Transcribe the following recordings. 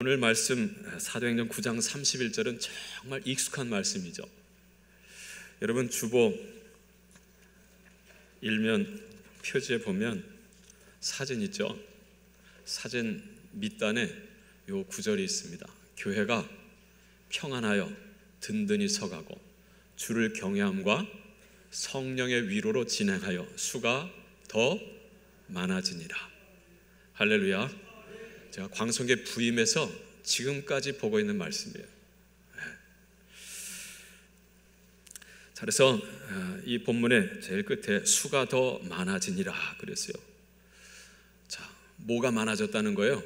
오늘 말씀 사도행전 9장 31절은 정말 익숙한 말씀이죠. 여러분 주보 일면 표지에 보면 사진 있죠. 사진 밑단에 요 구절이 있습니다. 교회가 평안하여 든든히 서가고 주를 경외함과 성령의 위로로 진행하여 수가 더 많아지니라. 할렐루야. 제가 광성계 부임에서 지금까지 보고 있는 말씀이에요. 자, 그래서 이 본문의 제일 끝에 수가 더 많아지니라 그랬어요. 자, 뭐가 많아졌다는 거예요?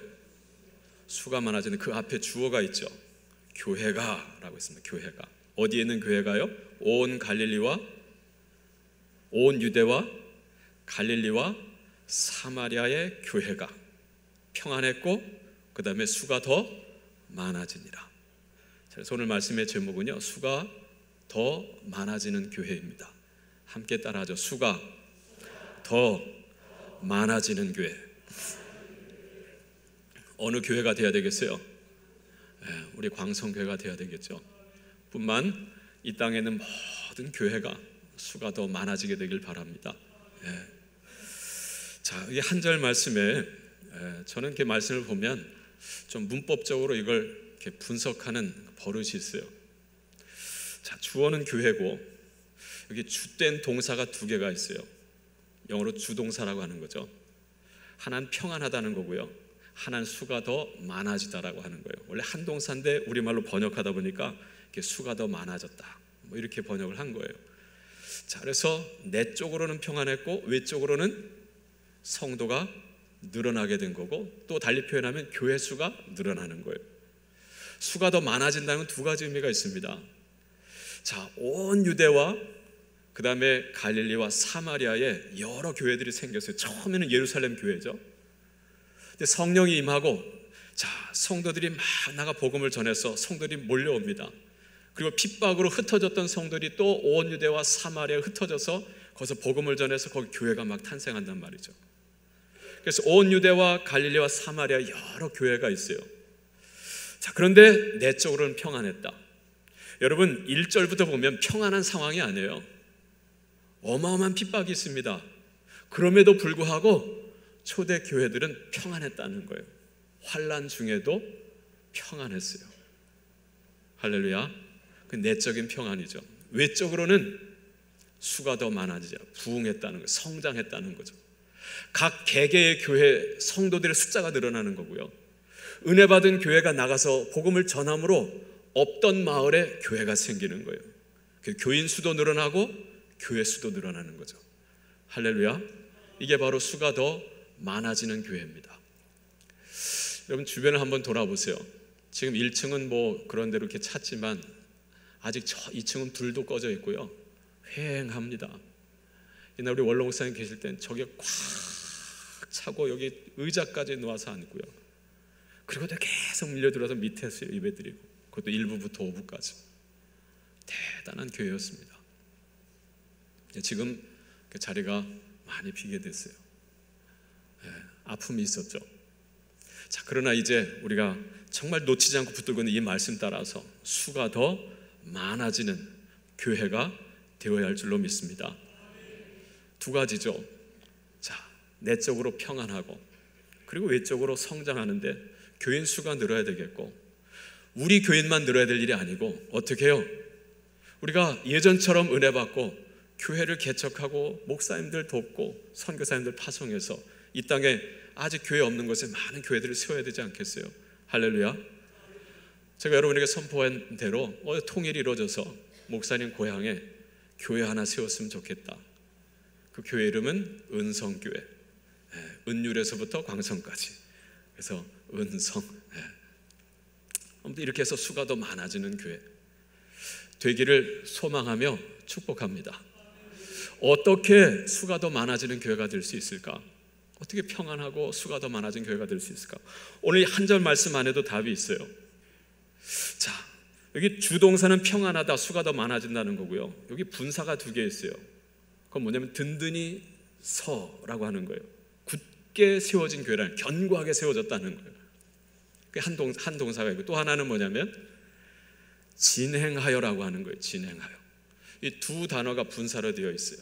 수가 많아지는 그 앞에 주어가 있죠. 교회가 라고 했습니다. 교회가. 어디에 있는 교회가요? 온 유대와 갈릴리와 사마리아의 교회가 평안했고 그 다음에 수가 더 많아지니라. 그래서 오늘 말씀의 제목은요, 수가 더 많아지는 교회입니다. 함께 따라하죠. 수가 더 많아지는 교회. 어느 교회가 돼야 되겠어요? 우리 광성교회가 돼야 되겠죠. 뿐만 이 땅에 있는 모든 교회가 수가 더 많아지게 되길 바랍니다. 자, 이 한 절 말씀에 저는 이렇게 말씀을 보면 좀 문법적으로 이걸 이렇게 분석하는 버릇이 있어요. 자, 주어는 교회고 여기 주된 동사가 두 개가 있어요. 영어로 주동사라고 하는 거죠. 하나는 평안하다는 거고요, 하나는 수가 더 많아지다라고 하는 거예요. 원래 한 동사인데 우리말로 번역하다 보니까 이렇게 수가 더 많아졌다, 뭐 이렇게 번역을 한 거예요. 자, 그래서 내적으로는 평안했고 외적으로는 성도가 늘어나게 된 거고, 또 달리 표현하면 교회 수가 늘어나는 거예요. 수가 더 많아진다는 두 가지 의미가 있습니다. 자, 온 유대와 그 다음에 갈릴리와 사마리아에 여러 교회들이 생겼어요. 처음에는 예루살렘 교회죠. 근데 성령이 임하고, 자, 성도들이 막 나가 복음을 전해서 성도들이 몰려옵니다. 그리고 핍박으로 흩어졌던 성도들이 또 온 유대와 사마리아에 흩어져서 거기서 복음을 전해서 거기 교회가 막 탄생한단 말이죠. 그래서 온 유대와 갈릴리와 사마리아 여러 교회가 있어요. 자, 그런데 내적으로는 평안했다. 여러분 1절부터 보면 평안한 상황이 아니에요. 어마어마한 핍박이 있습니다. 그럼에도 불구하고 초대 교회들은 평안했다는 거예요. 환난 중에도 평안했어요. 할렐루야. 그 내적인 평안이죠. 외적으로는 수가 더 많아지자 부흥했다는 거예요. 성장했다는 거죠. 각 개개의 교회 성도들의 숫자가 늘어나는 거고요, 은혜 받은 교회가 나가서 복음을 전함으로 없던 마을에 교회가 생기는 거예요. 교인 수도 늘어나고 교회 수도 늘어나는 거죠. 할렐루야. 이게 바로 수가 더 많아지는 교회입니다. 여러분 주변을 한번 돌아보세요. 지금 1층은 뭐 그런 대로 이렇게 찼지만 아직 2층은 불도 꺼져 있고요, 휑합니다. 옛날 우리 원로 목사님 계실 땐 저게 꽉 차고 여기 의자까지 놓아서 앉고요, 그리고 또 계속 밀려들어서 밑에서 예배드리고, 그것도 1부부터 5부까지 대단한 교회였습니다. 지금 그 자리가 많이 비게 됐어요. 아픔이 있었죠. 자, 그러나 이제 우리가 정말 놓치지 않고 붙들고 있는 이 말씀 따라서 수가 더 많아지는 교회가 되어야 할 줄로 믿습니다. 두 가지죠. 자, 내적으로 평안하고 그리고 외적으로 성장하는데 교인 수가 늘어야 되겠고, 우리 교인만 늘어야 될 일이 아니고 어떻게 해요? 우리가 예전처럼 은혜 받고 교회를 개척하고 목사님들 돕고 선교사님들 파송해서 이 땅에 아직 교회 없는 곳에 많은 교회들을 세워야 되지 않겠어요? 할렐루야. 제가 여러분에게 선포한 대로 통일이 이루어져서 목사님 고향에 교회 하나 세웠으면 좋겠다. 그 교회 이름은 은성교회. 은율에서부터 광성까지. 그래서 은성. 아무튼 이렇게 해서 수가 더 많아지는 교회 되기를 소망하며 축복합니다. 어떻게 수가 더 많아지는 교회가 될 수 있을까? 어떻게 평안하고 수가 더 많아진 교회가 될 수 있을까? 오늘 한 절 말씀 안에도 답이 있어요. 자, 여기 주동사는 평안하다, 수가 더 많아진다는 거고요, 여기 분사가 두 개 있어요. 그건 뭐냐면 든든히 서라고 하는 거예요. 굳게 세워진 교회라는, 견고하게 세워졌다는 거예요. 한 동사가 있고, 또 하나는 뭐냐면 진행하여라고 하는 거예요. 진행하여. 이 두 단어가 분사로 되어 있어요.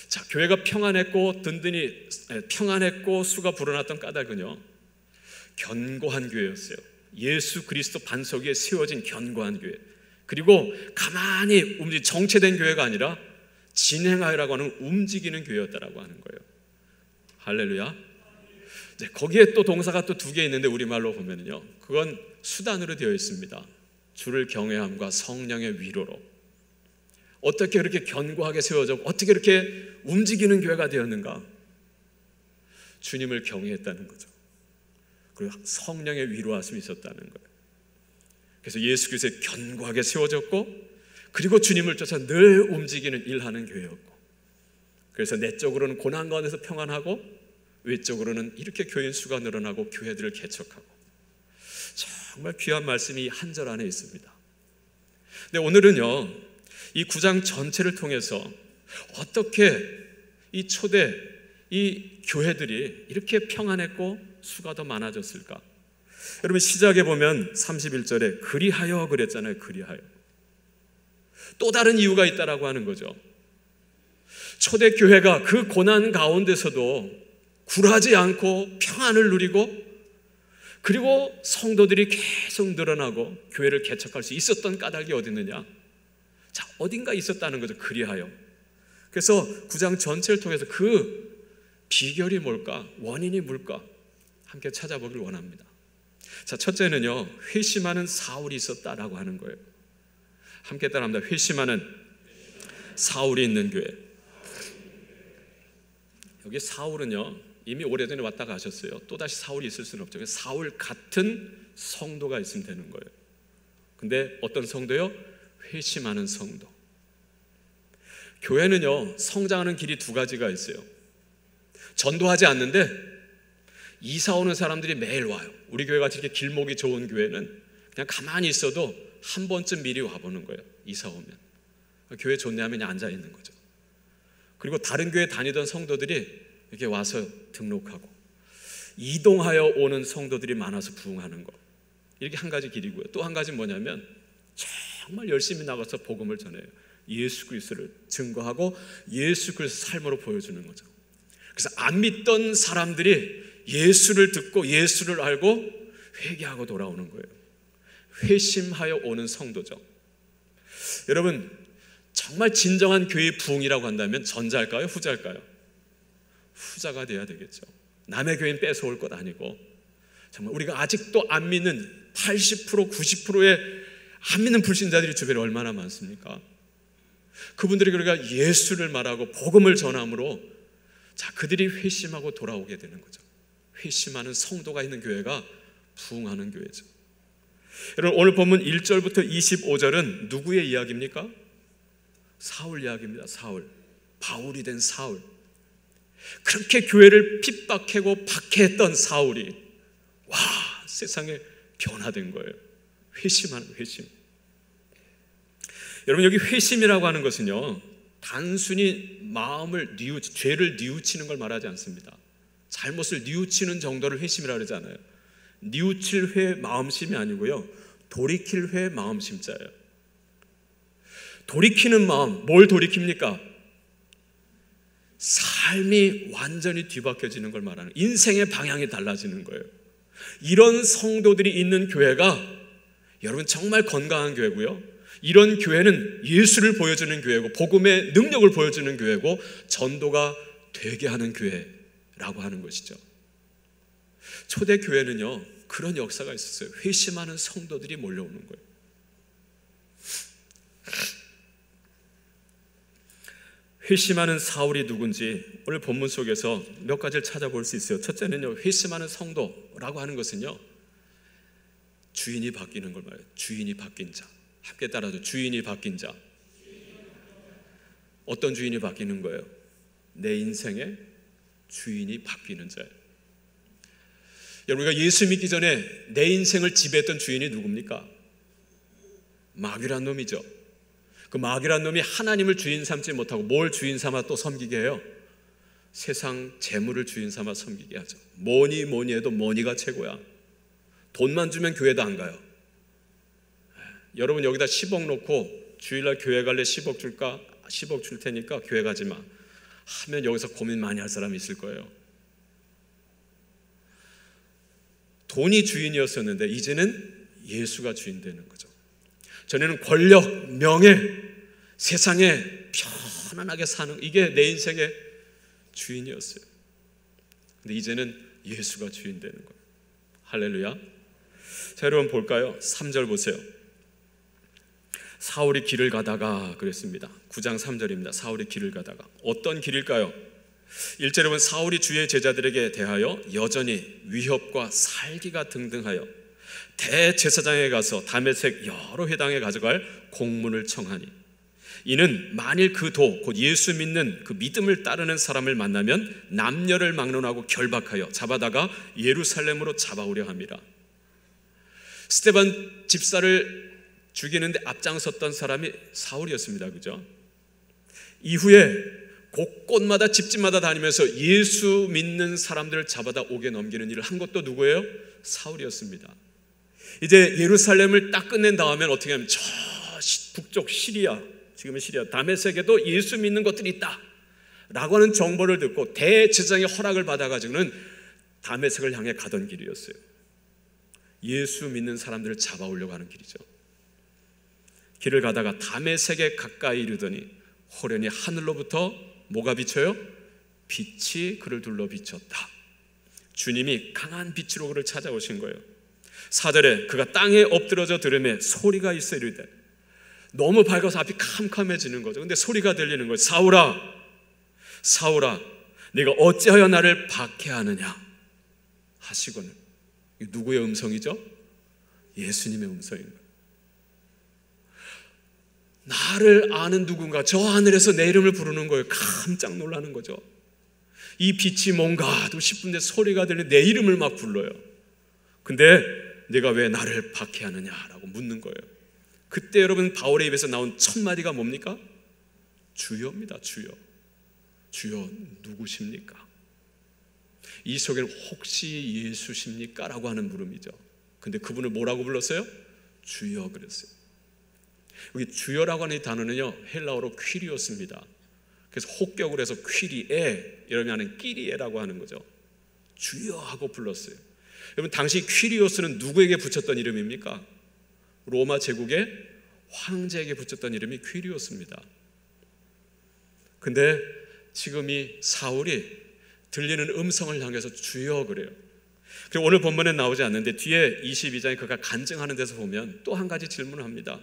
자, 교회가 평안했고 수가 불어났던 까닭은요, 견고한 교회였어요. 예수 그리스도 반석 위에 세워진 견고한 교회. 그리고 가만히 정체된 교회가 아니라 진행하여라고 하는 움직이는 교회였다라고 하는 거예요. 할렐루야. 이제 거기에 또 동사가 또 두 개 있는데 우리말로 보면요, 그건 수단으로 되어 있습니다. 주를 경외함과 성령의 위로로. 어떻게 그렇게 견고하게 세워져, 어떻게 이렇게 움직이는 교회가 되었는가? 주님을 경외했다는 거죠. 그리고 성령의 위로하심이 있었다는 거예요. 그래서 예수 그리스도에 견고하게 세워졌고, 그리고 주님을 쫓아 늘 움직이는 일하는 교회였고, 그래서 내적으로는 고난 가운데서 평안하고 외적으로는 이렇게 교인 수가 늘어나고 교회들을 개척하고, 정말 귀한 말씀이 한 절 안에 있습니다. 근데 오늘은요, 이 9장 전체를 통해서 어떻게 이 초대 이 교회들이 이렇게 평안했고 수가 더 많아졌을까? 여러분, 시작에 보면 31절에 그리하여 그랬잖아요. 그리하여. 또 다른 이유가 있다라고 하는 거죠. 초대 교회가 그 고난 가운데서도 굴하지 않고 평안을 누리고, 그리고 성도들이 계속 늘어나고 교회를 개척할 수 있었던 까닭이 어디 있느냐? 자, 어딘가 있었다는 거죠. 그리하여. 그래서 9장 전체를 통해서 그 비결이 뭘까? 원인이 뭘까? 함께 찾아보길 원합니다. 자, 첫째는요, 회심하는 사울이 있었다라고 하는 거예요. 함께 따라합니다. 회심하는 사울이 있는 교회. 여기 사울은요, 이미 오래전에 왔다 가셨어요. 또다시 사울이 있을 수는 없죠. 사울 같은 성도가 있으면 되는 거예요. 근데 어떤 성도요? 회심하는 성도. 교회는요, 성장하는 길이 두 가지가 있어요. 전도하지 않는데 이사 오는 사람들이 매일 와요. 우리 교회 같이 이렇게 길목이 좋은 교회는 그냥 가만히 있어도 한 번쯤 미리 와보는 거예요. 이사 오면. 교회 좋네 하면 그냥 앉아 있는 거죠. 그리고 다른 교회 다니던 성도들이 이렇게 와서 등록하고, 이동하여 오는 성도들이 많아서 부흥하는 거. 이렇게 한 가지 길이고요. 또 한 가지는 뭐냐면 정말 열심히 나가서 복음을 전해요. 예수 그리스도를 증거하고 예수 그리스도 삶으로 보여주는 거죠. 그래서 안 믿던 사람들이 예수를 듣고 예수를 알고 회개하고 돌아오는 거예요. 회심하여 오는 성도죠. 여러분, 정말 진정한 교회의 부흥이라고 한다면 전자일까요? 후자일까요? 후자가 돼야 되겠죠. 남의 교회는 뺏어올 것 아니고, 정말 우리가 아직도 안 믿는 80%, 90%의 안 믿는 불신자들이 주변에 얼마나 많습니까? 그분들이 그러니까 예수를 말하고 복음을 전함으로, 자, 그들이 회심하고 돌아오게 되는 거죠. 회심하는 성도가 있는 교회가 부흥하는 교회죠. 여러분, 오늘 본문 1절부터 25절은 누구의 이야기입니까? 사울 이야기입니다. 사울. 바울이 된 사울. 그렇게 교회를 핍박하고 박해했던 사울이 와, 세상에 변화된 거예요. 회심하는 회심. 여러분, 여기 회심이라고 하는 것은요, 단순히 마음을 죄를 뉘우치는 걸 말하지 않습니다. 잘못을 뉘우치는 정도를 회심이라고 그러지 않아요. 뉘우칠 회 마음심이 아니고요, 돌이킬 회 마음심자예요. 돌이키는 마음, 뭘 돌이킵니까? 삶이 완전히 뒤바뀌어지는 걸 말하는, 인생의 방향이 달라지는 거예요. 이런 성도들이 있는 교회가 여러분 정말 건강한 교회고요, 이런 교회는 예수를 보여주는 교회고 복음의 능력을 보여주는 교회고 전도가 되게 하는 교회라고 하는 것이죠. 초대 교회는요, 그런 역사가 있었어요. 회심하는 성도들이 몰려오는 거예요. 회심하는 사울이 누군지 오늘 본문 속에서 몇 가지를 찾아볼 수 있어요. 첫째는요, 회심하는 성도라고 하는 것은요, 주인이 바뀌는 걸 말해요. 주인이 바뀐 자. 함께 따라서 주인이 바뀐 자. 어떤 주인이 바뀌는 거예요? 내 인생의 주인이 바뀌는 자예요. 여러분, 우리가 예수 믿기 전에 내 인생을 지배했던 주인이 누굽니까? 마귀란 놈이죠. 그 마귀란 놈이 하나님을 주인 삼지 못하고 뭘 주인 삼아 또 섬기게 해요? 세상 재물을 주인 삼아 섬기게 하죠. 뭐니 해도 머니가 최고야. 돈만 주면 교회도 안 가요. 여러분 여기다 10억 놓고 주일날 교회 갈래 10억 줄까? 10억 줄 테니까 교회 가지 마 하면 여기서 고민 많이 할 사람이 있을 거예요. 돈이 주인이었었는데 이제는 예수가 주인 되는 거죠. 전에는 권력, 명예, 세상에 편안하게 사는 이게 내 인생의 주인이었어요. 근데 이제는 예수가 주인 되는 거예요. 할렐루야. 자, 여러분 볼까요? 3절 보세요. 사울이 길을 가다가 그랬습니다. 9장 3절입니다. 사울이 길을 가다가 어떤 길일까요? 1절에 보면 사울이 주의 제자들에게 대하여 여전히 위협과 살기가 등등하여 대제사장에 가서 다메섹 여러 회당에 가져갈 공문을 청하니 이는 만일 그 도 곧 예수 믿는 그 믿음을 따르는 사람을 만나면 남녀를 막론하고 결박하여 잡아다가 예루살렘으로 잡아오려 함이라. 스데반 집사를 죽이는데 앞장섰던 사람이 사울이었습니다. 그죠? 이후에 곳곳마다 집집마다 다니면서 예수 믿는 사람들을 잡아다 옥에 넘기는 일을 한 것도 누구예요? 사울이었습니다. 이제 예루살렘을 딱 끝낸 다음엔 어떻게 하면 저 북쪽 시리아, 지금의 시리아 다메섹에도 예수 믿는 것들이 있다 라고 하는 정보를 듣고 대제사장의 허락을 받아가지고는 다메섹을 향해 가던 길이었어요. 예수 믿는 사람들을 잡아오려고 하는 길이죠. 길을 가다가 다메섹에 가까이 이르더니 호련히 하늘로부터 뭐가 비쳐요? 빛이 그를 둘러 비쳤다. 주님이 강한 빛으로 그를 찾아오신 거예요. 4절에 그가 땅에 엎드러져 들으며 소리가 있어 이르되, 너무 밝아서 앞이 캄캄해지는 거죠. 근데 소리가 들리는 거예요. 사울아, 사울아, 네가 어찌하여 나를 박해하느냐 하시고는, 누구의 음성이죠? 예수님의 음성인 거예요. 나를 아는 누군가 저 하늘에서 내 이름을 부르는 거예요. 깜짝 놀라는 거죠. 이 빛이 뭔가 하고 싶은데 소리가 들리는 내 이름을 막 불러요. 근데 네가 왜 나를 박해하느냐라고 묻는 거예요. 그때 여러분 바울의 입에서 나온 첫 마디가 뭡니까? 주여입니다. 주여. 주여 누구십니까? 이 속에는 혹시 예수십니까? 라고 하는 물음이죠. 근데 그분을 뭐라고 불렀어요? 주여 그랬어요. 여기 주여라고 하는 이 단어는요 헬라어로 퀴리오스입니다. 그래서 혹격을 해서 퀴리에 이러면 끼리에라고 하는 거죠. 주여 하고 불렀어요. 여러분 당시 퀴리오스는 누구에게 붙였던 이름입니까? 로마 제국의 황제에게 붙였던 이름이 퀴리오스입니다. 근데 지금 이 사울이 들리는 음성을 향해서 주여 그래요. 그리고 오늘 본문에 나오지 않는데 뒤에 22장에 그가 간증하는 데서 보면 또 한 가지 질문을 합니다.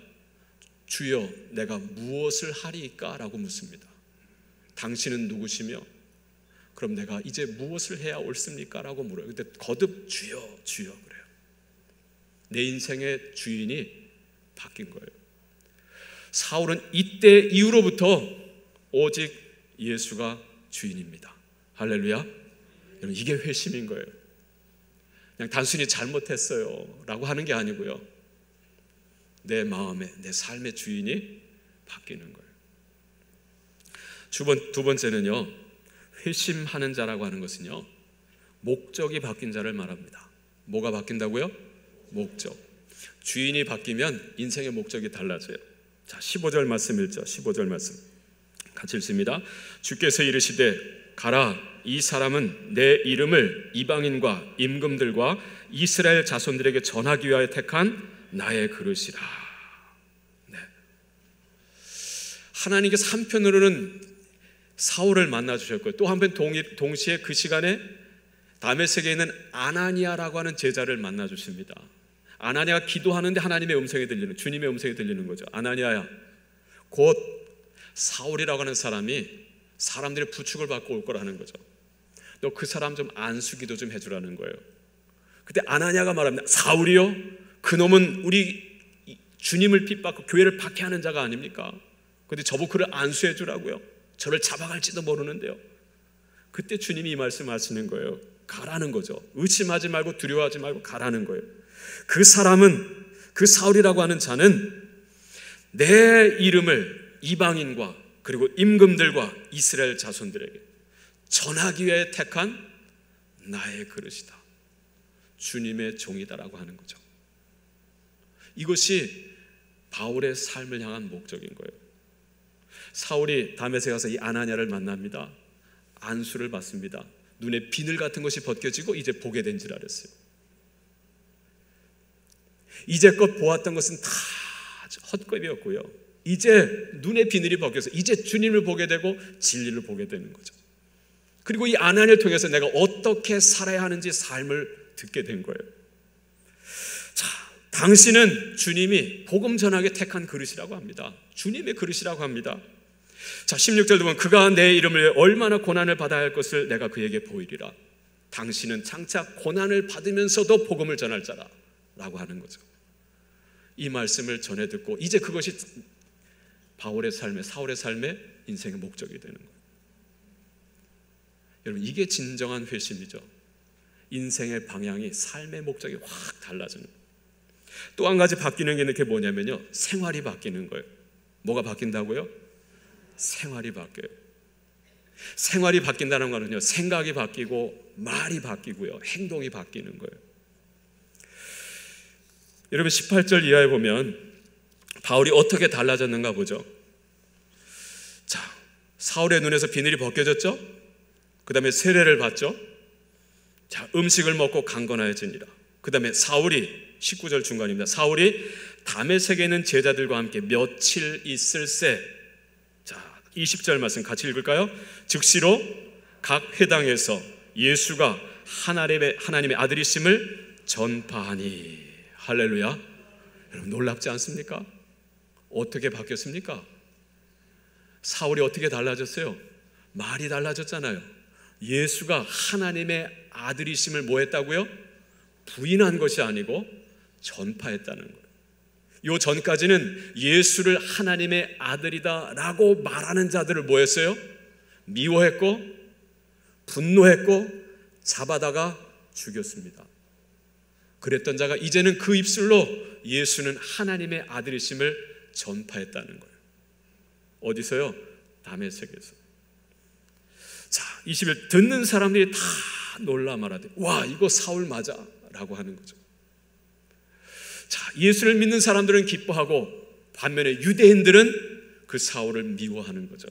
주여 내가 무엇을 하리이까? 라고 묻습니다. 당신은 누구시며 그럼 내가 이제 무엇을 해야 옳습니까? 라고 물어요. 근데 거듭 주여 주여 그래요. 내 인생의 주인이 바뀐 거예요. 사울은 이때 이후로부터 오직 예수가 주인입니다. 할렐루야. 여러분 이게 회심인 거예요. 그냥 단순히 잘못했어요 라고 하는 게 아니고요, 내 마음에 내 삶의 주인이 바뀌는 거예요. 두 번째는요, 회심하는 자라고 하는 것은요 목적이 바뀐 자를 말합니다. 뭐가 바뀐다고요? 목적. 주인이 바뀌면 인생의 목적이 달라져요. 자, 15절 말씀 읽죠. 15절 말씀 같이 읽습니다. 주께서 이르시되 가라, 이 사람은 내 이름을 이방인과 임금들과 이스라엘 자손들에게 전하기 위하여 택한 나의 그릇이라. 네. 하나님께서 한편으로는 사울을 만나 주셨고 또 한편 동시에 그 시간에 다메섹에 있는 아나니아라고 하는 제자를 만나 주십니다. 아나니아가 기도하는데 하나님의 음성이 들리는, 주님의 음성이 들리는 거죠. 아나니아야, 곧 사울이라고 하는 사람이 사람들의 부축을 받고 올 거라는 거죠. 너 그 사람 좀 안수기도 좀 해주라는 거예요. 그때 아나니아가 말합니다. 사울이요? 그놈은 우리 주님을 핍박하고 교회를 박해하는 자가 아닙니까? 그런데 저보고 그를 안수해 주라고요. 저를 잡아갈지도 모르는데요. 그때 주님이 이 말씀하시는 거예요. 가라는 거죠. 의심하지 말고 두려워하지 말고 가라는 거예요. 그 사람은, 그 사울이라고 하는 자는 내 이름을 이방인과 그리고 임금들과 이스라엘 자손들에게 전하기 위해 택한 나의 그릇이다. 주님의 종이다라고 하는 거죠. 이것이 바울의 삶을 향한 목적인 거예요. 사울이 다메섹에 가서 이 아나니아를 만납니다. 안수를 받습니다. 눈에 비늘 같은 것이 벗겨지고 이제 보게 된 줄 알았어요. 이제껏 보았던 것은 다 헛것이었고요. 이제 눈에 비늘이 벗겨서 이제 주님을 보게 되고 진리를 보게 되는 거죠. 그리고 이 아나니아를 통해서 내가 어떻게 살아야 하는지 삶을 듣게 된 거예요. 자, 당신은 주님이 복음 전하게 택한 그릇이라고 합니다. 주님의 그릇이라고 합니다. 자, 16절도 보면 그가 내 이름을 위해 얼마나 고난을 받아야 할 것을 내가 그에게 보이리라. 당신은 장차 고난을 받으면서도 복음을 전할 자라 라고 하는 거죠. 이 말씀을 전해 듣고 이제 그것이 바울의 삶의, 사울의 삶의 인생의 목적이 되는 거예요. 여러분, 이게 진정한 회심이죠. 인생의 방향이, 삶의 목적이 확 달라지는 거예요. 또 한 가지 바뀌는 게 이렇게 뭐냐면요, 생활이 바뀌는 거예요. 뭐가 바뀐다고요? 생활이 바뀌어요. 생활이 바뀐다는 거는요, 생각이 바뀌고 말이 바뀌고요, 행동이 바뀌는 거예요. 여러분, 18절 이하에 보면 바울이 어떻게 달라졌는가 보죠. 자, 사울의 눈에서 비늘이 벗겨졌죠. 그 다음에 세례를 받죠. 자, 음식을 먹고 강건하여지니라. 그 다음에 사울이, 19절 중간입니다. 사울이 다메섹에 있는 제자들과 함께 며칠 있을새. 자, 20절 말씀 같이 읽을까요? 즉시로 각 회당에서 예수가 하나님의 아들이심을 전파하니. 할렐루야. 여러분, 놀랍지 않습니까? 어떻게 바뀌었습니까? 사울이 어떻게 달라졌어요? 말이 달라졌잖아요. 예수가 하나님의 아들이심을 뭐 했다고요? 부인한 것이 아니고 전파했다는 거예요. 요 전까지는 예수를 하나님의 아들이다 라고 말하는 자들을 뭐 했어요? 미워했고 분노했고 잡아다가 죽였습니다. 그랬던 자가 이제는 그 입술로 예수는 하나님의 아들이심을 전파했다는 거예요. 어디서요? 다메섹에서. 자, 21, 듣는 사람들이 다 놀라 말하되 와, 이거 사울 맞아 라고 하는 거죠. 자, 예수를 믿는 사람들은 기뻐하고 반면에 유대인들은 그 사울을 미워하는 거죠.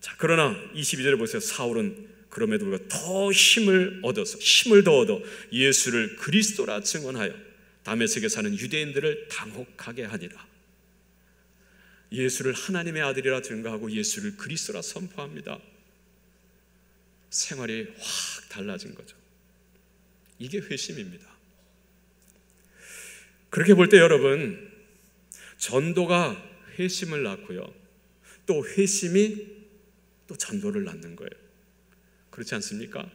자, 그러나 22절에 보세요. 사울은 그럼에도 불구하고 더 힘을 더 얻어 예수를 그리스도라 증언하여 다메섹에 사는 유대인들을 당혹하게 하니라. 예수를 하나님의 아들이라 증거하고 예수를 그리스도라 선포합니다. 생활이 확 달라진 거죠. 이게 회심입니다. 그렇게 볼 때 여러분, 전도가 회심을 낳고요, 또 회심이 또 전도를 낳는 거예요. 그렇지 않습니까?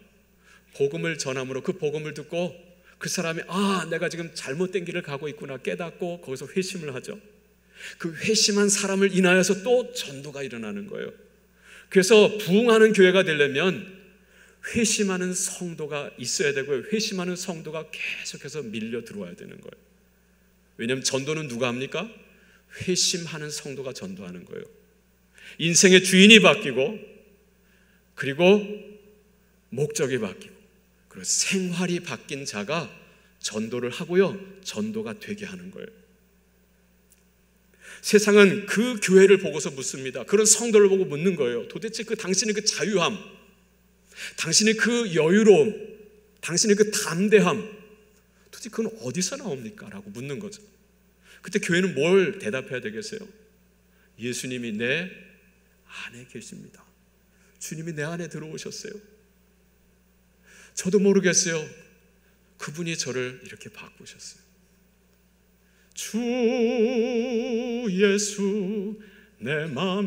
복음을 전함으로 그 복음을 듣고 그 사람이 내가 지금 잘못된 길을 가고 있구나 깨닫고 거기서 회심을 하죠. 그 회심한 사람을 인하여서 또 전도가 일어나는 거예요. 그래서 부흥하는 교회가 되려면 회심하는 성도가 있어야 되고요, 회심하는 성도가 계속해서 밀려 들어와야 되는 거예요. 왜냐하면 전도는 누가 합니까? 회심하는 성도가 전도하는 거예요. 인생의 주인이 바뀌고 그리고 목적이 바뀌고 그리고 생활이 바뀐 자가 전도를 하고요, 전도가 되게 하는 거예요. 세상은 그 교회를 보고서 묻습니다. 그런 성도를 보고 묻는 거예요. 도대체 당신의 그 자유함, 당신의 그 여유로움, 당신의 그 담대함, 도대체 그건 어디서 나옵니까? 라고 묻는 거죠. 그때 교회는 뭘 대답해야 되겠어요? 예수님이 내 안에 계십니다. 주님이 내 안에 들어오셨어요. 저도 모르겠어요. 그분이 저를 이렇게 바꾸셨어요. 주 예수 내 맘에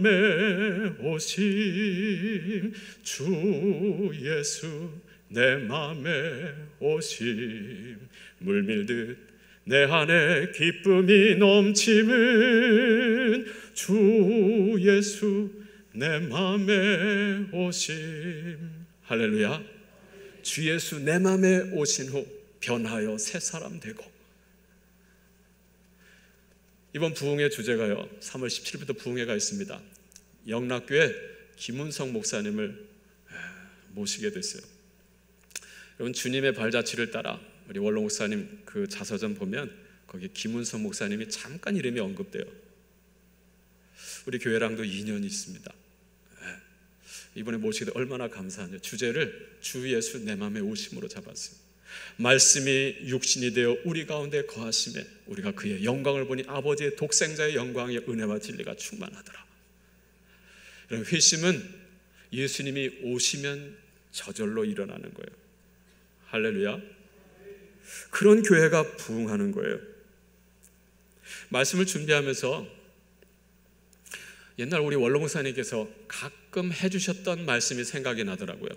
오심, 주 예수 내 맘에 오심, 물밀듯 내 안에 기쁨이 넘치는 주 예수 내 맘에 오심. 할렐루야. 주 예수 내 맘에 오신 후 변하여 새 사람 되고. 이번 부흥회 주제가요, 3월 17일부터 부흥회가 있습니다. 영락교회 김은성 목사님을 모시게 됐어요. 여러분, 주님의 발자취를 따라 우리 원로 목사님 그 자서전 보면 거기 김은성 목사님이 잠깐 이름이 언급돼요. 우리 교회랑도 인연이 있습니다. 이번에 모시게 돼 얼마나 감사하냐. 주제를 주 예수 내 맘에 오심으로 잡았어요. 말씀이 육신이 되어 우리 가운데 거하심에 우리가 그의 영광을 보니 아버지의 독생자의 영광의 은혜와 진리가 충만하더라. 회심은 예수님이 오시면 저절로 일어나는 거예요. 할렐루야. 그런 교회가 부흥하는 거예요. 말씀을 준비하면서 옛날 우리 원로 목사님께서 가끔 해주셨던 말씀이 생각이 나더라고요.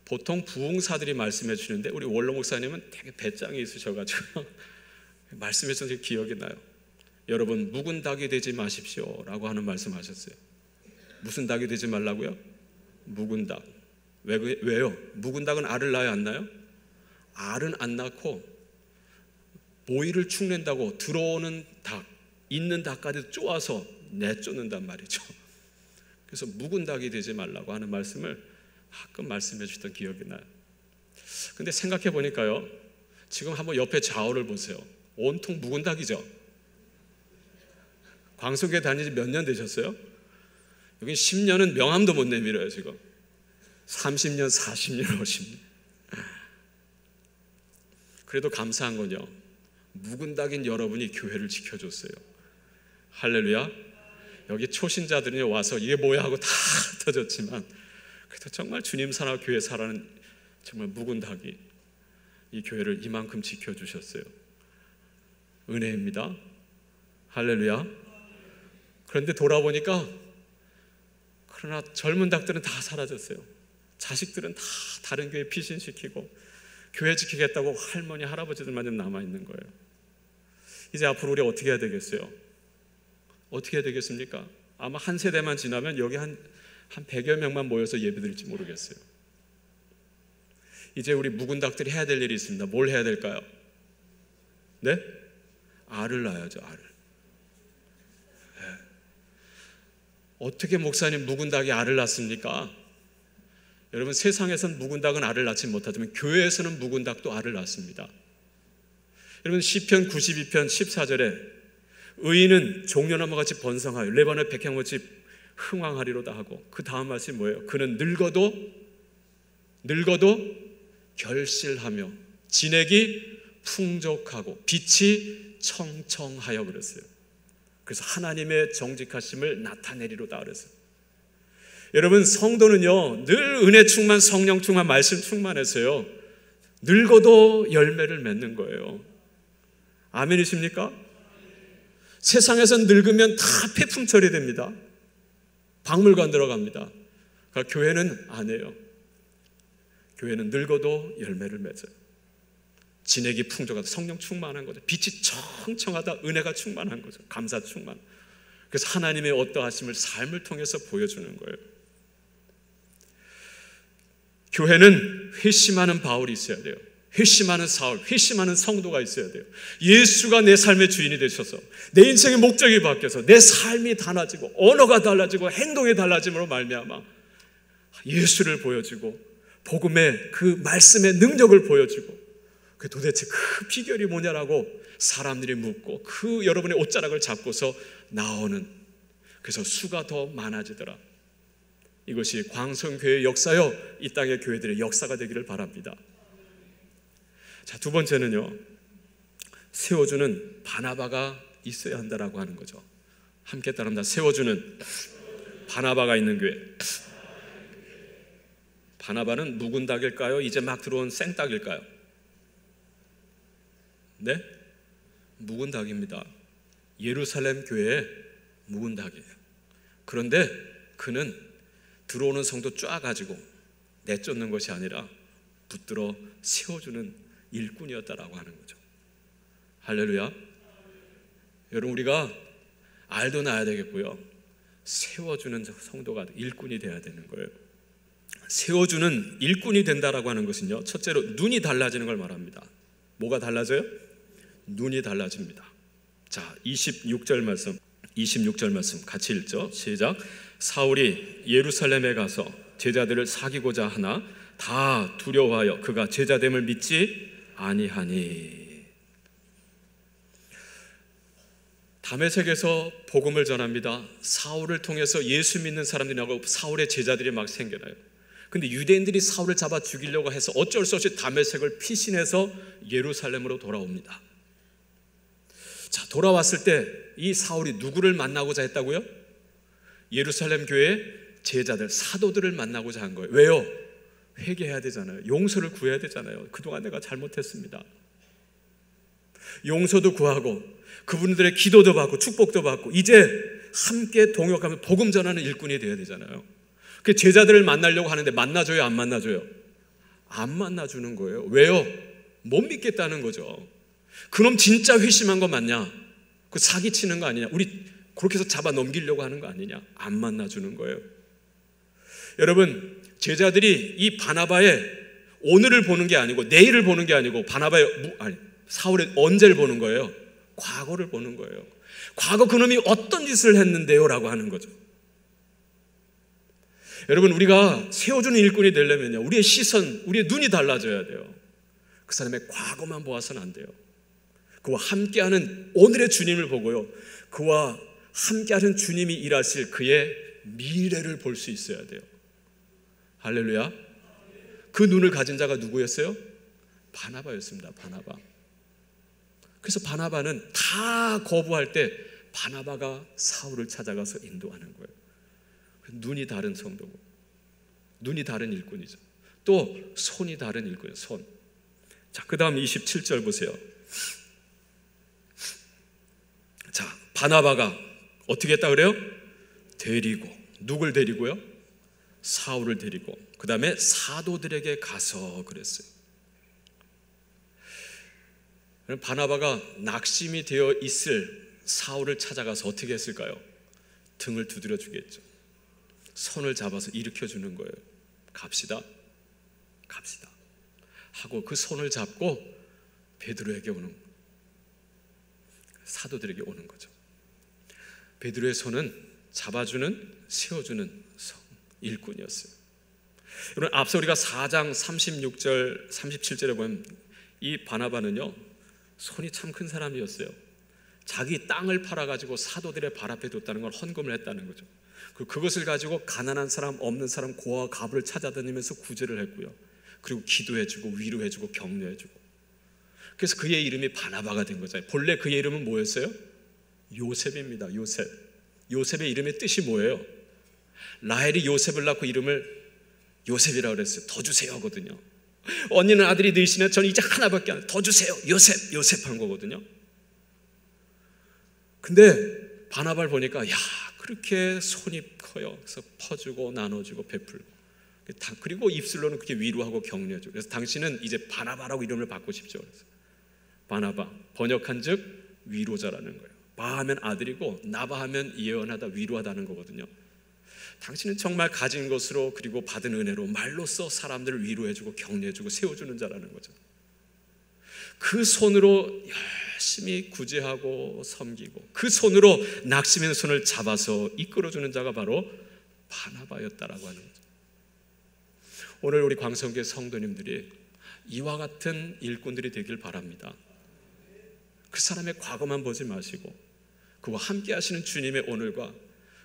보통 부흥사들이 말씀해 주는데 우리 원로 목사님은 되게 배짱이 있으셔가지고 말씀해 주셔서 기억이 나요. 여러분 묵은 닭이 되지 마십시오 라고 하는 말씀 하셨어요. 무슨 닭이 되지 말라고요? 묵은 닭. 왜요? 묵은 닭은 알을 낳아요, 안 낳아요? 알은 안 낳고 모이를 축낸다고 들어오는 닭, 있는 닭까지 쪼아서 내쫓는단 말이죠. 그래서 묵은 닭이 되지 말라고 하는 말씀을 가끔 말씀해 주셨던 기억이 나요. 근데 생각해 보니까요, 지금 한번 옆에 좌우를 보세요. 온통 묵은 닭이죠. 광석에 다닌 지 몇 년 되셨어요? 여기 10년은 명함도 못 내밀어요. 지금 30년, 40년, 50년. 그래도 감사한 건요, 묵은 닭인 여러분이 교회를 지켜줬어요. 할렐루야. 여기 초신자들이 와서 이게 뭐야 하고 다 터졌지만 그래도 정말 주님 사랑 교회 사랑은 정말 묵은 닭이 이 교회를 이만큼 지켜주셨어요. 은혜입니다. 할렐루야. 그런데 돌아보니까 그러나 젊은 닭들은 다 사라졌어요. 자식들은 다 다른 교회 피신시키고 교회 지키겠다고 할머니 할아버지들만 좀 남아있는 거예요. 이제 앞으로 우리 어떻게 해야 되겠어요? 어떻게 해야 되겠습니까? 아마 한 세대만 지나면 여기 한 100여 명만 모여서 예배드릴지 모르겠어요. 이제 우리 묵은 닭들이 해야 될 일이 있습니다. 뭘 해야 될까요? 네? 알을 낳아야죠. 알을. 네. 어떻게 목사님 묵은 닭이 알을 낳습니까? 여러분 세상에선 묵은 닭은 알을 낳지 못하지만 교회에서는 묵은 닭도 알을 낳습니다. 여러분 시편 92편 14절에 의인은 종려나무 같이 번성하여 레바논 백향꽃이 흥황하리로다 하고 그 다음 말씀이 뭐예요? 그는 늙어도 결실하며 진액이 풍족하고 빛이 청청하여 그랬어요. 그래서 하나님의 정직하심을 나타내리로다 그랬어요. 여러분 성도는요 늘 은혜 충만 성령 충만 말씀 충만해서요 늙어도 열매를 맺는 거예요. 아멘이십니까? 세상에선 늙으면 다 폐품 처리됩니다. 박물관 들어갑니다. 그러니까 교회는 안 해요. 교회는 늙어도 열매를 맺어요. 진액이 풍족하다. 성령 충만한 거죠. 빛이 청청하다. 은혜가 충만한 거죠. 감사 충만. 그래서 하나님의 어떠하심을 삶을 통해서 보여주는 거예요. 교회는 회심하는 바울이 있어야 돼요. 회심하는 사울, 회심하는 성도가 있어야 돼요. 예수가 내 삶의 주인이 되셔서 내 인생의 목적이 바뀌어서 내 삶이 달라지고 언어가 달라지고 행동이 달라짐으로 말미암아 예수를 보여주고 복음의 그 말씀의 능력을 보여주고 그 도대체 그 비결이 뭐냐라고 사람들이 묻고 그 여러분의 옷자락을 잡고서 나오는, 그래서 수가 더 많아지더라. 이것이 광성교회의 역사요 이 땅의 교회들의 역사가 되기를 바랍니다. 자, 두 번째는요, 세워주는 바나바가 있어야 한다라고 하는 거죠. 함께 따라합니다. 세워주는 바나바가 있는 교회. 바나바는 묵은 닭일까요? 이제 막 들어온 생닭일까요? 네? 묵은 닭입니다. 예루살렘 교회의 묵은 닭이에요. 그런데 그는 들어오는 성도 쫙 가지고 내쫓는 것이 아니라 붙들어 세워주는 일꾼이었다라고 하는 거죠. 할렐루야. 여러분 우리가 알도 낳아야 되겠고요, 세워주는 성도가 일꾼이 돼야 되는 거예요. 세워주는 일꾼이 된다라고 하는 것은요, 첫째로 눈이 달라지는 걸 말합니다. 뭐가 달라져요? 눈이 달라집니다. 자, 26절 말씀 같이 읽죠. 시작. 사울이 예루살렘에 가서 제자들을 사귀고자 하나 다 두려워하여 그가 제자됨을 믿지 아니하니. 다메섹에서 복음을 전합니다. 사울을 통해서 예수 믿는 사람들이 나오고 사울의 제자들이 막 생겨나요. 근데 유대인들이 사울을 잡아 죽이려고 해서 어쩔 수 없이 다메섹을 피신해서 예루살렘으로 돌아옵니다. 자, 돌아왔을 때 이 사울이 누구를 만나고자 했다고요? 예루살렘 교회의 제자들, 사도들을 만나고자 한 거예요. 왜요? 회개해야 되잖아요. 용서를 구해야 되잖아요. 그동안 내가 잘못했습니다. 용서도 구하고 그분들의 기도도 받고 축복도 받고 이제 함께 동역하며 복음 전하는 일꾼이 되어야 되잖아요. 그 제자들을 만나려고 하는데 만나줘요, 안 만나줘요? 안 만나주는 거예요. 왜요? 못 믿겠다는 거죠. 그놈 진짜 회심한 거 맞냐? 그 사기치는 거 아니냐? 우리 그렇게 해서 잡아 넘기려고 하는 거 아니냐? 안 만나주는 거예요. 여러분, 제자들이 이 바나바의 오늘을 보는 게 아니고 내일을 보는 게 아니고 사울의 언제를 보는 거예요? 과거를 보는 거예요. 과거 그놈이 어떤 짓을 했는데요? 라고 하는 거죠. 여러분, 우리가 세워주는 일꾼이 되려면요, 우리의 시선, 우리의 눈이 달라져야 돼요. 그 사람의 과거만 보아서는 안 돼요. 그와 함께하는 오늘의 주님을 보고요, 그와 함께하는 주님이 일하실 그의 미래를 볼 수 있어야 돼요. 할렐루야. 그 눈을 가진 자가 누구였어요? 바나바였습니다. 바나바. 그래서 바나바는 다 거부할 때 바나바가 사울을 찾아가서 인도하는 거예요. 눈이 다른 성도고, 눈이 다른 일꾼이죠. 또 손이 다른 일꾼이에요. 손. 자, 그 다음 27절 보세요. 자, 바나바가 어떻게 했다 그래요? 데리고, 누굴 데리고요? 사울을 데리고, 그 다음에 사도들에게 가서 그랬어요. 바나바가 낙심이 되어 있을 사울을 찾아가서 어떻게 했을까요? 등을 두드려 주겠죠. 손을 잡아서 일으켜 주는 거예요. 갑시다, 갑시다 하고 그 손을 잡고 베드로에게 오는, 사도들에게 오는 거죠. 베드로의 손은 잡아주는, 세워주는 일꾼이었어요. 여러분, 앞서 우리가 4장 36절 37절에 보면 이 바나바는요, 손이 참 큰 사람이었어요. 자기 땅을 팔아가지고 사도들의 발 앞에 뒀다는 걸 헌금을 했다는 거죠. 그리고 그것을 가지고 가난한 사람, 없는 사람, 고아와 가부를 찾아다니면서 구제를 했고요. 그리고 기도해주고 위로해주고 격려해주고. 그래서 그의 이름이 바나바가 된 거잖아요. 본래 그의 이름은 뭐였어요? 요셉입니다. 요셉. 요셉의 이름의 뜻이 뭐예요? 라헬이 요셉을 낳고 이름을 요셉이라고 그랬어요. 더 주세요 하거든요. 언니는 아들이 넷이네, 저는 이제 하나밖에 안 해요. 더 주세요. 요셉, 요셉 한 거거든요. 근데 바나바를 보니까 야, 그렇게 손이 커요. 그래서 퍼주고 나눠주고 베풀고, 그리고 입술로는 그렇게 위로하고 격려해주고. 그래서 당신은 이제 바나바라고 이름을 바꾸십시오. 그래서 바나바, 번역한즉 위로자라는 거예요. 바하면 아들이고 나바하면 예언하다, 위로하다는 거거든요. 당신은 정말 가진 것으로 그리고 받은 은혜로 말로써 사람들을 위로해주고 격려해주고 세워주는 자라는 거죠. 그 손으로 열심히 구제하고 섬기고 그 손으로 낙심 있는 손을 잡아서 이끌어주는 자가 바로 바나바였다라고 하는 거죠. 오늘 우리 광성교회 성도님들이 이와 같은 일꾼들이 되길 바랍니다. 그 사람의 과거만 보지 마시고 그와 함께 하시는 주님의 오늘과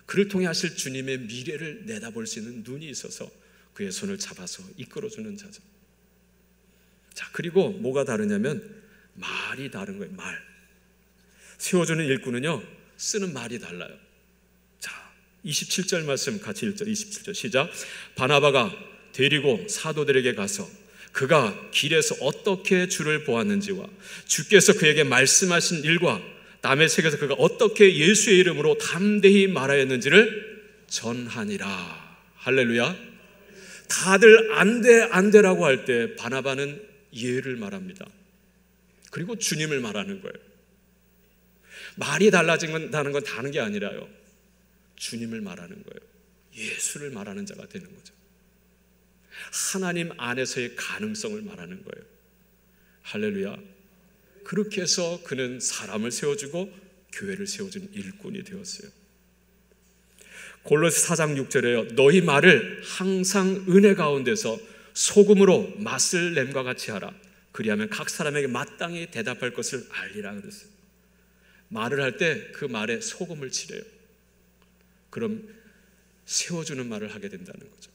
그를 통해 하실 주님의 미래를 내다볼 수 있는 눈이 있어서 그의 손을 잡아서 이끌어주는 자죠. 자, 그리고 뭐가 다르냐면 말이 다른 거예요. 말. 세워주는 일꾼은요, 쓰는 말이 달라요. 자, 27절 말씀 같이 읽죠. 27절 시작. 바나바가 데리고 사도들에게 가서 그가 길에서 어떻게 주를 보았는지와 주께서 그에게 말씀하신 일과 다메섹에서 그가 어떻게 예수의 이름으로 담대히 말하였는지를 전하니라. 할렐루야. 다들 안 돼라고 할 때 바나바는 예를 말합니다. 그리고 주님을 말하는 거예요. 말이 달라진다는 건 다른 게 아니라요, 주님을 말하는 거예요. 예수를 말하는 자가 되는 거죠. 하나님 안에서의 가능성을 말하는 거예요. 할렐루야. 그렇게 해서 그는 사람을 세워주고 교회를 세워주는 일꾼이 되었어요. 골로새 4장 6절에요. 너희 말을 항상 은혜 가운데서 소금으로 맛을 냄과 같이 하라. 그리하면 각 사람에게 마땅히 대답할 것을 알리라 그랬어요. 말을 할 때 그 말에 소금을 칠해요. 그럼 세워주는 말을 하게 된다는 거죠.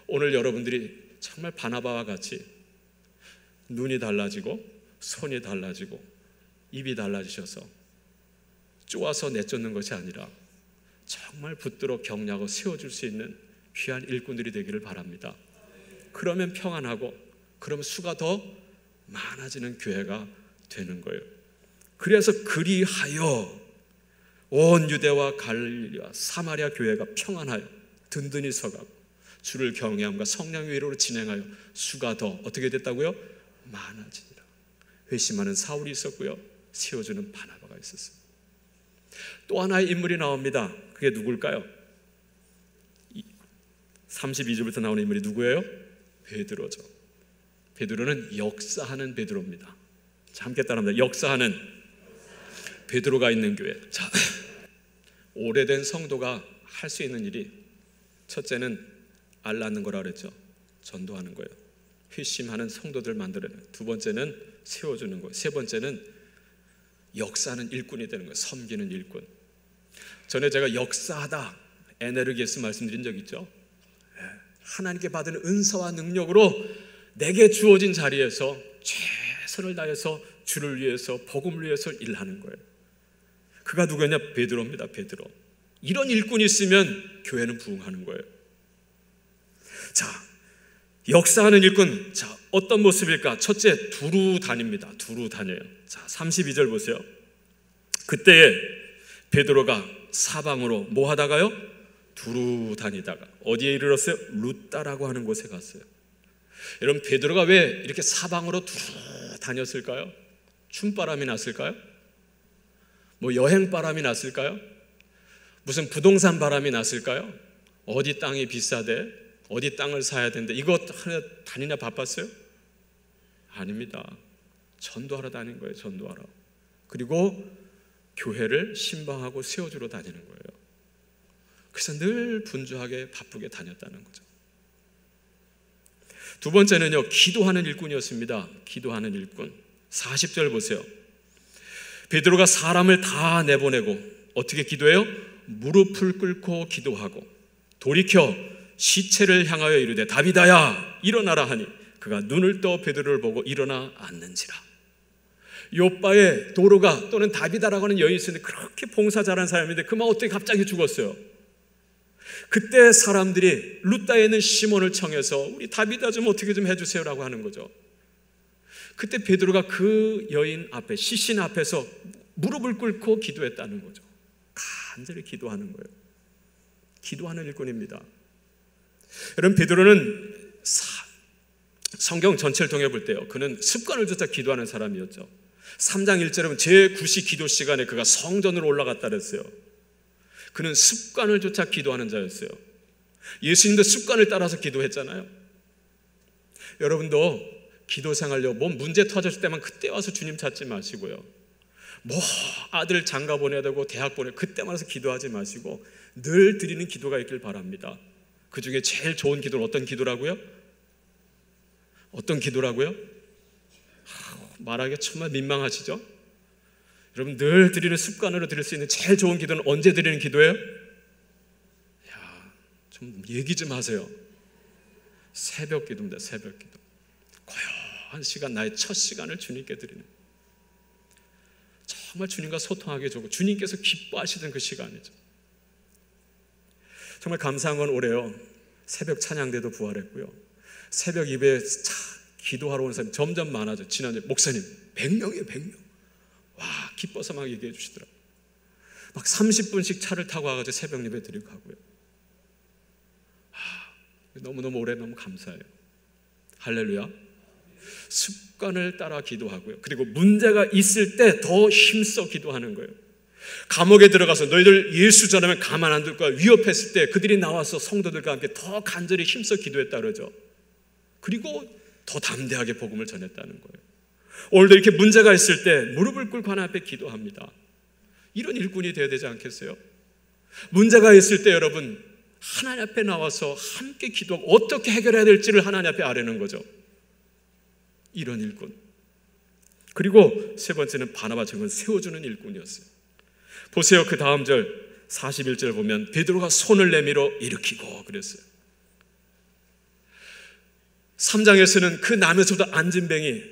오늘 여러분들이 정말 바나바와 같이 눈이 달라지고 손이 달라지고 입이 달라지셔서 쪼아서 내쫓는 것이 아니라 정말 붙들어 격려하고 세워줄 수 있는 귀한 일꾼들이 되기를 바랍니다. 그러면 평안하고 그러면 수가 더 많아지는 교회가 되는 거예요. 그래서 그리하여 온 유대와 갈릴리와 사마리아 교회가 평안하여 든든히 서가고 주를 경외함과 성령의 위로로 진행하여 수가 더 어떻게 됐다고요? 많아지니라. 회심하는 사울이 있었고요, 세워주는 바나바가 있었어요. 또 하나의 인물이 나옵니다. 그게 누굴까요? 32절부터 나오는 인물이 누구예요? 베드로죠. 베드로는 역사하는 베드로입니다. 자, 함께 따라합니다. 역사하는 베드로가 있는 교회. 자, 오래된 성도가 할 수 있는 일이 첫째는 알 낳는 거라 그랬죠. 전도하는 거예요. 회심하는 성도들 만들어내는. 두 번째는 세워주는 거예요. 세 번째는 역사하는 일꾼이 되는 거예요. 섬기는 일꾼. 전에 제가 역사하다 에네르기에스 말씀드린 적 있죠. 하나님께 받은 은사와 능력으로 내게 주어진 자리에서 최선을 다해서 주를 위해서 복음을 위해서 일하는 거예요. 그가 누구냐? 베드로입니다. 베드로. 이런 일꾼이 있으면 교회는 부흥하는 거예요. 자, 역사하는 일꾼. 자, 어떤 모습일까? 첫째, 두루 다닙니다. 두루 다녀요. 자, 32절 보세요. 그때에 베드로가 사방으로 뭐 하다가요? 두루 다니다가 어디에 이르렀어요? 루다라고 하는 곳에 갔어요. 여러분, 베드로가 왜 이렇게 사방으로 두루 다녔을까요? 춤바람이 났을까요? 뭐 여행바람이 났을까요? 무슨 부동산 바람이 났을까요? 어디 땅이 비싸대? 어디 땅을 사야 되는데 이것 하나 다니냐 바빴어요? 아닙니다. 전도하러 다닌 거예요. 전도하러. 그리고 교회를 신방하고 세워주러 다니는 거예요. 그래서 늘 분주하게 바쁘게 다녔다는 거죠. 두 번째는요, 기도하는 일꾼이었습니다. 기도하는 일꾼. 40절 보세요. 베드로가 사람을 다 내보내고 어떻게 기도해요? 무릎을 꿇고 기도하고 돌이켜 시체를 향하여 이르되 다비다야 일어나라 하니 그가 눈을 떠 베드로를 보고 일어나 앉는지라. 요바의 도로가 또는 다비다라고 하는 여인이 있었는데 그렇게 봉사 잘한 사람인데 그만 어떻게 갑자기 죽었어요? 그때 사람들이 루다에 있는 시몬을 청해서 우리 다비다 좀 어떻게 좀 해주세요라고 하는 거죠. 그때 베드로가 그 여인 앞에, 시신 앞에서 무릎을 꿇고 기도했다는 거죠. 간절히 기도하는 거예요. 기도하는 일꾼입니다. 여러분, 베드로는 성경 전체를 통해 볼 때요, 그는 습관을 쫓아 기도하는 사람이었죠. 3장 1절에 보면 제9시 기도 시간에 그가 성전으로 올라갔다 그랬어요. 그는 습관을 쫓아 기도하는 자였어요. 예수님도 습관을 따라서 기도했잖아요. 여러분도 기도 생활요, 뭐 문제 터졌을 때만 그때 와서 주님 찾지 마시고요, 뭐 아들 장가 보내야 되고 대학 보내야 그때만 와서 기도하지 마시고 늘 드리는 기도가 있길 바랍니다. 그 중에 제일 좋은 기도는 어떤 기도라고요? 어떤 기도라고요? 말하기가 정말 민망하시죠? 여러분, 늘 드리는 습관으로 드릴 수 있는 제일 좋은 기도는 언제 드리는 기도예요? 좀 얘기 좀 하세요. 새벽 기도입니다. 새벽 기도. 고요한 시간, 나의 첫 시간을 주님께 드리는, 정말 주님과 소통하기 좋고 주님께서 기뻐하시던 그 시간이죠. 정말 감사한 건 올해요, 새벽 찬양대도 부활했고요, 새벽 예배에 기도하러 오는 사람이 점점 많아져. 지난주에 목사님 100명이에요. 100명. 와, 기뻐서 막 얘기해 주시더라고요. 막 30분씩 차를 타고 와가지고 새벽 예배 드리고 하고요. 너무너무 올해 너무 감사해요. 할렐루야. 습관을 따라 기도하고요, 그리고 문제가 있을 때 더 힘써 기도하는 거예요. 감옥에 들어가서 너희들 예수 전하면 가만 안 둘 거야 위협했을 때 그들이 나와서 성도들과 함께 더 간절히 힘써 기도했다 그러죠. 그리고 더 담대하게 복음을 전했다는 거예요. 오늘도 이렇게 문제가 있을 때 무릎을 꿇고 하나님 앞에 기도합니다. 이런 일꾼이 되어야 되지 않겠어요? 문제가 있을 때 여러분, 하나님 앞에 나와서 함께 기도하고 어떻게 해결해야 될지를 하나님 앞에 아뢰는 거죠. 이런 일꾼. 그리고 세 번째는 바나바처럼 세워주는 일꾼이었어요. 보세요. 그 다음 절 41절 보면 베드로가 손을 내밀어 일으키고 그랬어요. 3장에서는 그 남에서도 앉은 뱅이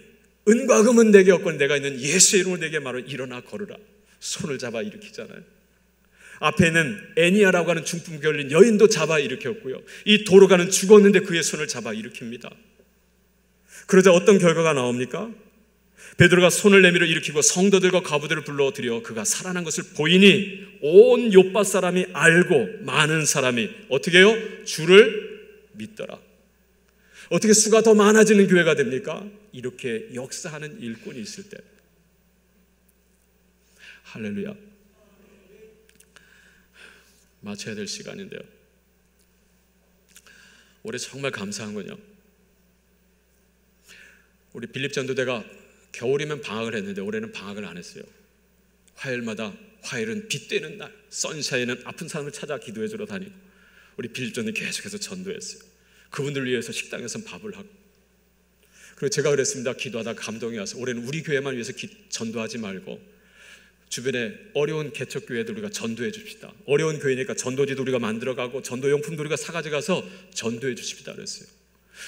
은과 금은 내게 없거늘 내가 있는 예수의 이름으로 내게 말하여 일어나 걸으라. 손을 잡아 일으키잖아요. 앞에는 애니아라고 하는 중풍 걸린 여인도 잡아 일으켰고요. 이 도로가는 죽었는데 그의 손을 잡아 일으킵니다. 그러자 어떤 결과가 나옵니까? 베드로가 손을 내밀어 일으키고 성도들과 과부들을 불러들여 그가 살아난 것을 보이니 온 요파 사람이 알고 많은 사람이 어떻게 해요? 주를 믿더라. 어떻게 수가 더 많아지는 교회가 됩니까? 이렇게 역사하는 일꾼이 있을 때. 할렐루야. 마쳐야 될 시간인데요. 올해 정말 감사한 건요, 우리 빌립 전도대가 겨울이면 방학을 했는데 올해는 방학을 안 했어요. 화요일은 비 떼는 날, 선샤인은 아픈 사람을 찾아 기도해 주러 다니고 우리 빌립 전도대 계속해서 전도했어요. 그분들을 위해서 식당에서 밥을 하고. 그리고 제가 그랬습니다. 기도하다 감동이 와서 올해는 우리 교회만 위해서 전도하지 말고 주변에 어려운 개척교회들 우리가 전도해 줍시다. 어려운 교회니까 전도지도 우리가 만들어가고 전도용품도 우리가 사가져 가서 전도해 주십시다 그랬어요.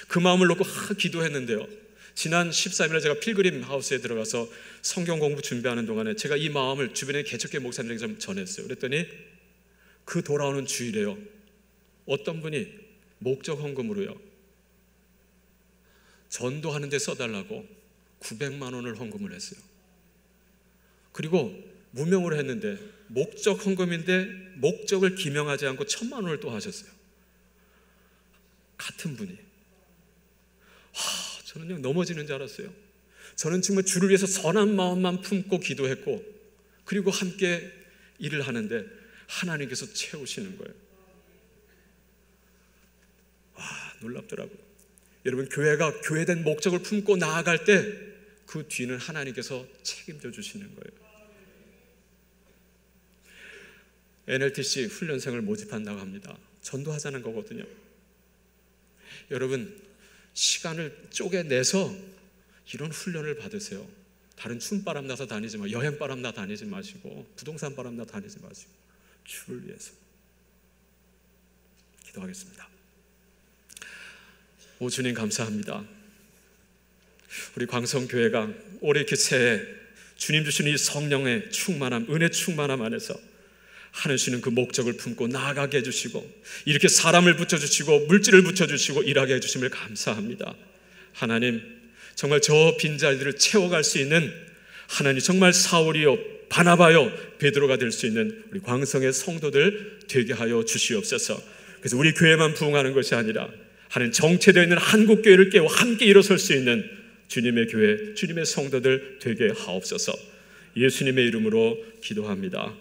그 마음을 놓고 기도했는데요, 지난 13일에 제가 필그림 하우스에 들어가서 성경 공부 준비하는 동안에 제가 이 마음을 주변의 개척교회 목사님에게 좀 전했어요. 그랬더니 그 돌아오는 주일에요, 어떤 분이 목적 헌금으로요, 전도하는 데 써달라고 900만 원을 헌금을 했어요. 그리고 무명으로 했는데 목적 헌금인데 목적을 기명하지 않고 1000만 원을 또 하셨어요. 같은 분이. 저는 그냥 넘어지는 줄 알았어요. 저는 정말 주를 위해서 선한 마음만 품고 기도했고 그리고 함께 일을 하는데 하나님께서 채우시는 거예요. 놀랍더라고요. 여러분, 교회가 교회된 목적을 품고 나아갈 때 그 뒤는 하나님께서 책임져 주시는 거예요. NLTC 훈련생을 모집한다고 합니다. 전도하자는 거거든요. 여러분, 시간을 쪼개내서 이런 훈련을 받으세요. 다른 춤바람 나서 다니지 마시고, 여행바람 나 다니지 마시고, 부동산 바람 나 다니지 마시고, 주를 위해서 기도하겠습니다. 오 주님, 감사합니다. 우리 광성교회가 올해 이렇게 새해 주님 주신 이 성령의 충만함, 은혜 충만함 안에서 하나님은 그 목적을 품고 나아가게 해주시고 이렇게 사람을 붙여주시고 물질을 붙여주시고 일하게 해주심을 감사합니다. 하나님, 정말 저 빈자리들을 채워갈 수 있는, 하나님 정말 사울이요 바나바요 베드로가 될 수 있는 우리 광성의 성도들 되게 하여 주시옵소서. 그래서 우리 교회만 부흥하는 것이 아니라 하나님 정체되어 있는 한국교회를 깨워 함께 일어설 수 있는 주님의 교회, 주님의 성도들 되게 하옵소서. 예수님의 이름으로 기도합니다.